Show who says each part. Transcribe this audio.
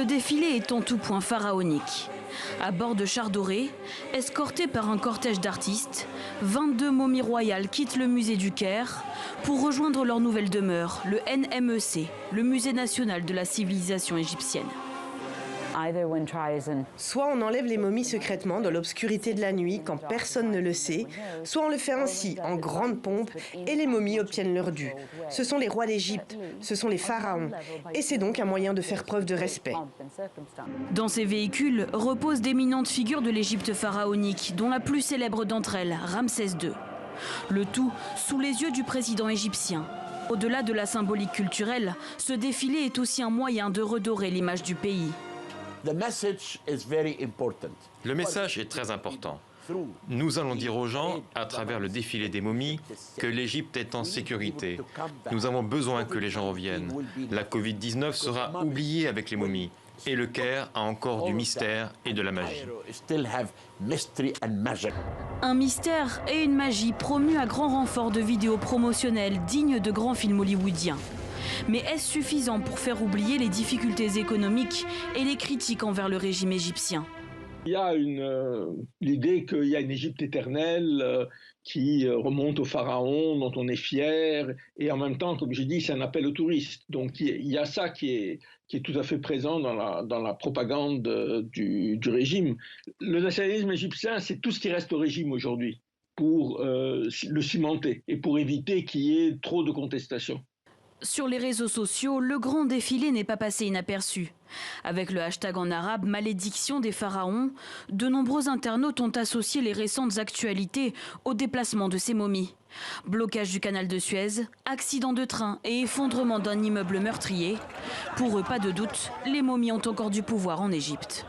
Speaker 1: défilé est en tout point pharaonique. À bord de chars dorés, escortés par un cortège d'artistes, 22 momies royales quittent le musée du Caire pour rejoindre leur nouvelle demeure, le NMEC, le musée national de la civilisation égyptienne.
Speaker 2: Soit on enlève les momies secrètement dans l'obscurité de la nuit quand personne ne le sait, soit on le fait ainsi, en grande pompe, et les momies obtiennent leur dû. Ce sont les rois d'Égypte, ce sont les pharaons, et c'est donc un moyen de faire preuve de respect.
Speaker 1: Dans ces véhicules reposent d'éminentes figures de l'Égypte pharaonique, dont la plus célèbre d'entre elles, Ramsès II. Le tout sous les yeux du président égyptien. Au-delà de la symbolique culturelle, ce défilé est aussi un moyen de redorer l'image du pays.
Speaker 3: Le message est très important. Nous allons dire aux gens, à travers le défilé des momies, que l'Égypte est en sécurité. Nous avons besoin que les gens reviennent. La Covid-19 sera oubliée avec les momies. Et le Caire a encore du mystère et de la magie.
Speaker 1: Un mystère et une magie promus à grand renfort de vidéos promotionnelles dignes de grands films hollywoodiens. Mais est-ce suffisant pour faire oublier les difficultés économiques et les critiques envers le régime égyptien ?
Speaker 4: Il y a l'idée qu'il y a une Égypte éternelle qui remonte au pharaon, dont on est fier, et en même temps, comme je dis, c'est un appel aux touristes. Donc il y a ça qui est tout à fait présent dans la propagande du régime. Le nationalisme égyptien, c'est tout ce qui reste au régime aujourd'hui, pour le cimenter et pour éviter qu'il y ait trop de contestations.
Speaker 1: Sur les réseaux sociaux, le grand défilé n'est pas passé inaperçu. Avec le hashtag en arabe « Malédiction des pharaons », de nombreux internautes ont associé les récentes actualités au déplacement de ces momies. Blocage du canal de Suez, accident de train et effondrement d'un immeuble meurtrier. Pour eux, pas de doute, les momies ont encore du pouvoir en Égypte.